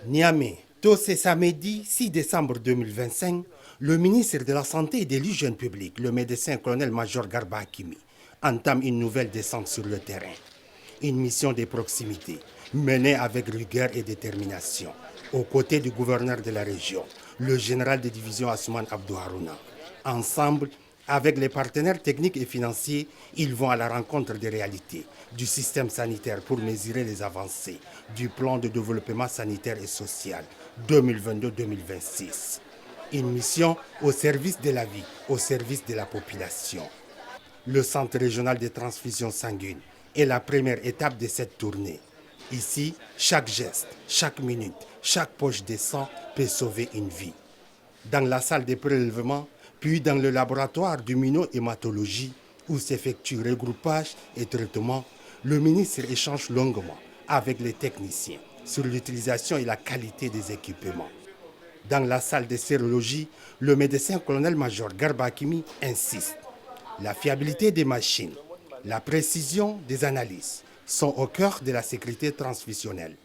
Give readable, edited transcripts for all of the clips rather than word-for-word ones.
Niamey, tôt ce samedi 6 décembre 2025, le ministre de la Santé et de l'Hygiène publique, le médecin-colonel-major Garba Hakimi, entame une nouvelle descente sur le terrain. Une mission de proximité, menée avec rigueur et détermination, aux côtés du gouverneur de la région, le général de division Asuman Abdou Harouna. Ensemble, avec les partenaires techniques et financiers, ils vont à la rencontre des réalités du système sanitaire pour mesurer les avancées du plan de développement sanitaire et social 2022-2026. Une mission au service de la vie, au service de la population. Le centre régional de transfusion sanguine est la première étape de cette tournée. Ici, chaque geste, chaque minute, chaque poche de sang peut sauver une vie. Dans la salle de prélèvement, puis dans le laboratoire d'immunohématologie où s'effectue regroupage et traitement, le ministre échange longuement avec les techniciens sur l'utilisation et la qualité des équipements. Dans la salle de sérologie, le médecin-colonel-major Garba Hakimi insiste. La fiabilité des machines, la précision des analyses sont au cœur de la sécurité transfusionnelle.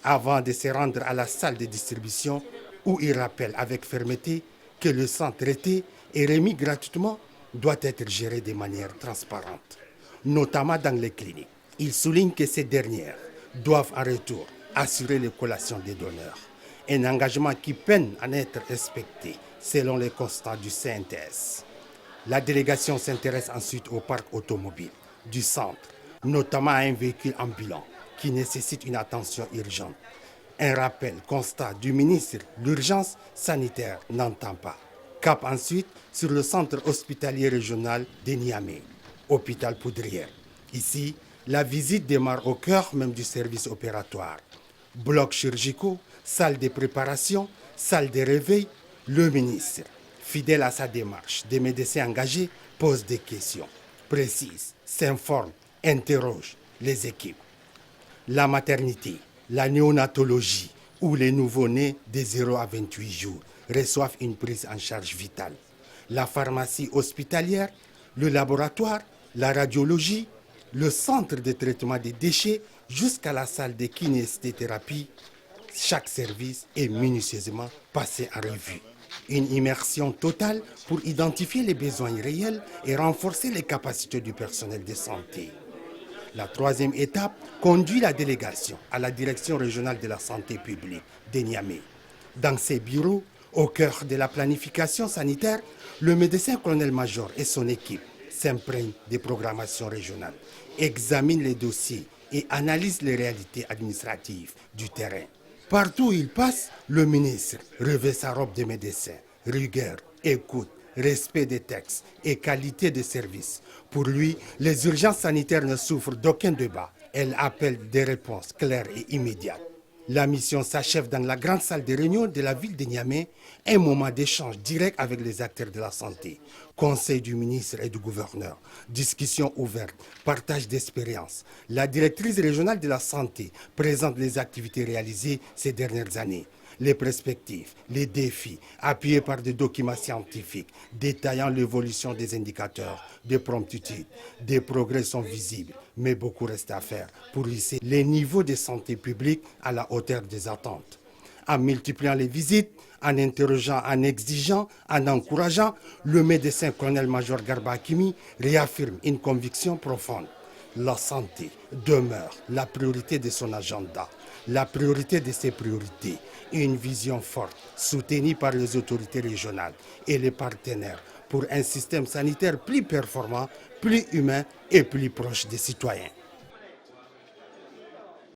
Avant de se rendre à la salle de distribution, où il rappelle avec fermeté que le sang traité et remis gratuitement doit être géré de manière transparente, notamment dans les cliniques. Il souligne que ces dernières doivent en retour assurer les collations des donneurs, un engagement qui peine à être respecté selon les constats du CNTS. La délégation s'intéresse ensuite au parc automobile du centre, notamment à un véhicule ambulant qui nécessite une attention urgente. Un rappel constat du ministre, l'urgence sanitaire n'entend pas. Cap ensuite sur le centre hospitalier régional de Niamey, hôpital Poudrière. Ici, la visite démarre au cœur même du service opératoire. Blocs chirurgicaux, salle de préparation, salle de réveil, le ministre, fidèle à sa démarche, des médecins engagés, pose des questions, précise, s'informe, interroge les équipes. La maternité, la néonatologie où les nouveau-nés de 0 à 28 jours reçoivent une prise en charge vitale. La pharmacie hospitalière, le laboratoire, la radiologie, le centre de traitement des déchets jusqu'à la salle de kinésithérapie, chaque service est minutieusement passé en revue. Une immersion totale pour identifier les besoins réels et renforcer les capacités du personnel de santé. La troisième étape conduit la délégation à la direction régionale de la santé publique de Niamey. Dans ses bureaux, au cœur de la planification sanitaire, le médecin-colonel-major et son équipe s'imprègnent des programmations régionales, examinent les dossiers et analysent les réalités administratives du terrain. Partout où il passe, le ministre revêt sa robe de médecin, rigueur, écoute, respect des textes et qualité de service. Pour lui, les urgences sanitaires ne souffrent d'aucun débat. Elles appellent des réponses claires et immédiates. La mission s'achève dans la grande salle de réunion de la ville de Niamey, un moment d'échange direct avec les acteurs de la santé, conseil du ministre et du gouverneur, discussion ouverte, partage d'expériences. La directrice régionale de la santé présente les activités réalisées ces dernières années, les perspectives, les défis, appuyés par des documents scientifiques détaillant l'évolution des indicateurs de promptitude. Des progrès sont visibles, mais beaucoup reste à faire pour hisser les niveaux de santé publique à la hauteur des attentes. En multipliant les visites, en interrogeant, en exigeant, en encourageant, le médecin-colonel-major Garba Hakimi réaffirme une conviction profonde. La santé demeure la priorité de son agenda, la priorité de ses priorités. Une vision forte, soutenue par les autorités régionales et les partenaires pour un système sanitaire plus performant, plus humain et plus proche des citoyens.